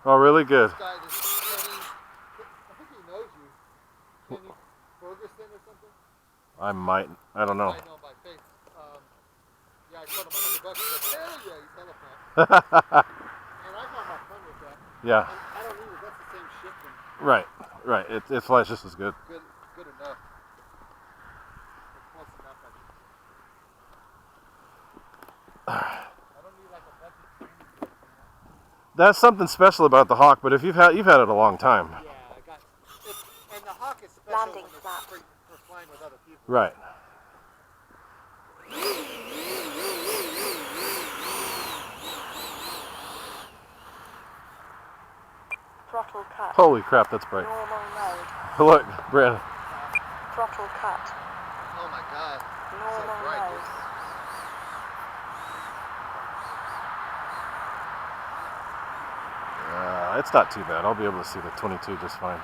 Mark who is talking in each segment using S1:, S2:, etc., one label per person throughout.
S1: Oh, really? Good.
S2: This guy, this Kenny, I think he knows you. Kenny Ferguson or something?
S1: I don't know.
S2: I know by face. Yeah, I told him $100. He's like, hell yeah, he's hella pumped. And I got my fun with that.
S1: Yeah.
S2: I don't need it. That's the same shit.
S1: Right. Right. It's flies just as good.
S2: Good enough. It's close enough, I don't need like a bunch of training kit, you know?
S1: That's something special about the Hawk, but if you've had it a long time.
S2: Yeah, I got it. And the Hawk is special
S3: Landing
S2: when it's
S3: flap.
S2: for flying with other people.
S1: Right.
S3: Throttle cut.
S1: Holy crap, that's bright.
S3: Normal mode.
S1: Look, Brandon.
S3: Throttle cut.
S2: Oh my god.
S3: Normal
S2: So bright,
S3: mode.
S1: It's not too bad. I'll be able to see the 22 just fine.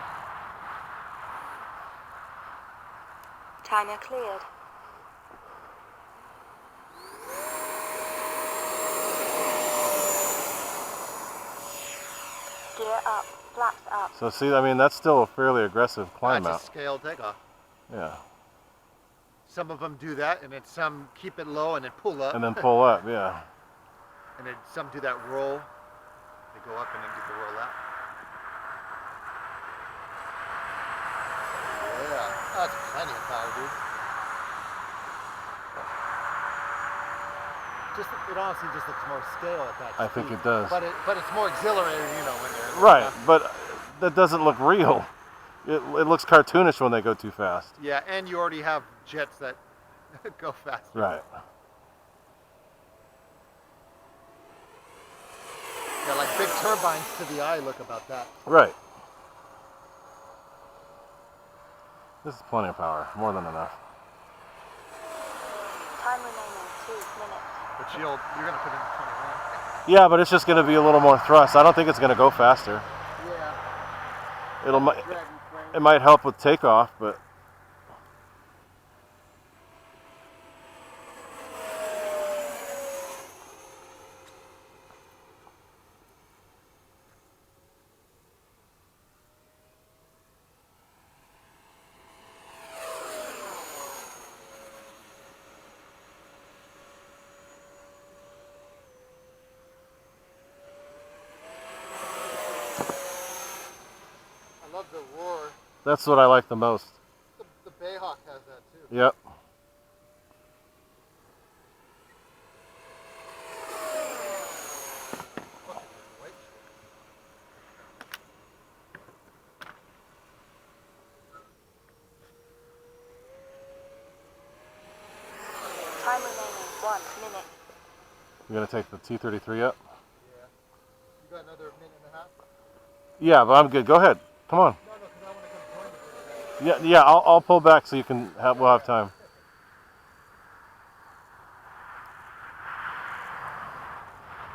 S3: Timer cleared. Gear up. Flaps up.
S1: So see, I mean, that's still a fairly aggressive climb
S2: That's
S1: out.
S2: a scale takeoff.
S1: Yeah.
S2: Some of them do that, and then some keep it low and then pull up.
S1: And then pull up, yeah.
S2: And then some do that roll. They go up and then do the roll out. Yeah, that's plenty of power, dude. It honestly just looks more scale at that speed.
S1: I think it does.
S2: But it's more exhilarating, you know, when they're
S1: Right, but that doesn't look real. It looks cartoonish when they go too fast.
S2: Yeah, and you already have jets that go fast.
S1: Right.
S2: Yeah, like big turbines to the eye look about that.
S1: Right. This is plenty of power, more than enough.
S3: Time remaining 2 minutes.
S2: But you're gonna put in 21.
S1: Yeah, but it's just going to be a little more thrust. I don't think it's going to go faster.
S2: Yeah.
S1: It might help with takeoff, but
S2: I love the roar.
S1: that's what I like the most.
S2: The Bayhawk has that too.
S1: Yep.
S3: Time remaining 1 minute.
S1: You gonna take the T-33 up?
S2: Yeah. You got another minute and a half?
S1: Yeah, but I'm good. Go ahead. Come on.
S2: No, because I want to come join you.
S1: Yeah. I'll pull back so you can we'll have time.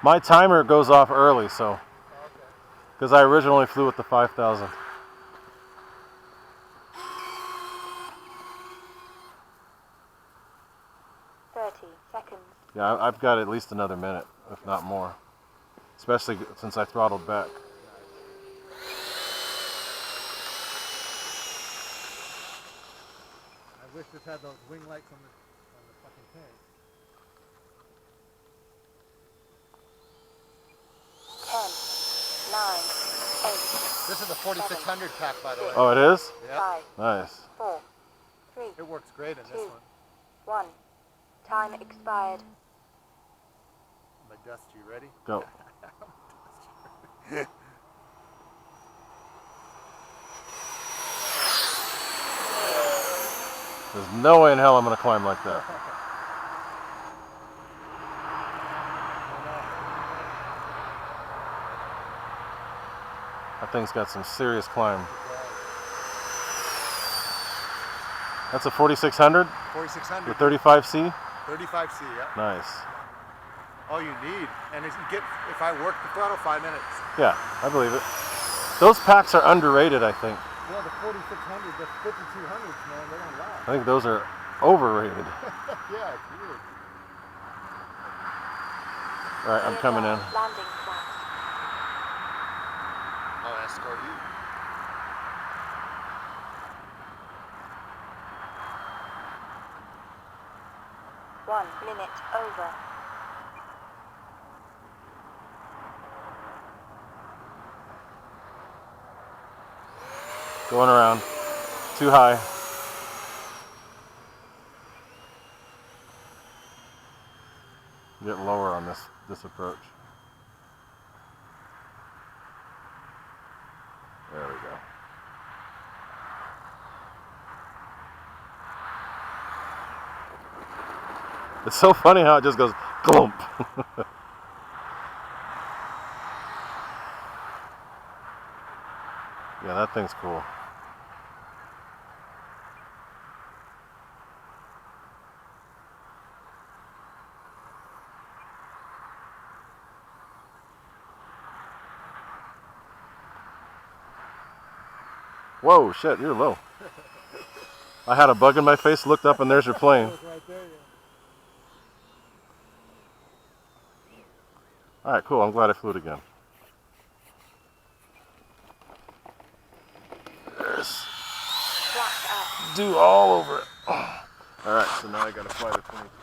S1: My timer goes off early, so because I originally flew with the 5000.
S3: 30 seconds.
S1: Yeah, I've got at least another minute, if not more. Especially since I throttled back.
S2: I wish this had those wing lights on the fucking tank.
S3: 10, 9, 8.
S2: This is a 4600 pack, by the way.
S1: Oh, it is?
S2: Yeah.
S3: 5,
S1: Nice.
S3: 4, 3,
S2: It works great in this
S3: 2,
S2: one.
S3: 1. Time expired.
S2: My dust, you ready?
S1: Go. There's no way in hell I'm going to climb like that. That thing's got some serious climb. That's a 4600?
S2: 4600.
S1: The 35C?
S2: 35C, yeah.
S1: Nice.
S2: All you need. And if I work the throttle, 5 minutes.
S1: Yeah, I believe it. Those packs are underrated, I think.
S2: Yeah, the 4600, the 5200s, man, they don't last.
S1: I think those are overrated.
S2: Yeah, it's weird.
S1: All right, I'm coming in.
S3: Landing flaps.
S2: I'll escort you.
S3: One minute over.
S1: Going around. Too high. Get lower on this approach. There we go. It's so funny how it just goes glump. Yeah, that thing's cool. Whoa, shit, you're low. I had a bug in my face, looked up, and there's your plane.
S2: Right there, yeah.
S1: Alright, cool. I'm glad I flew it again. There's
S3: Flat up.
S1: dew all over it. Alright, so now I gotta fly the 22.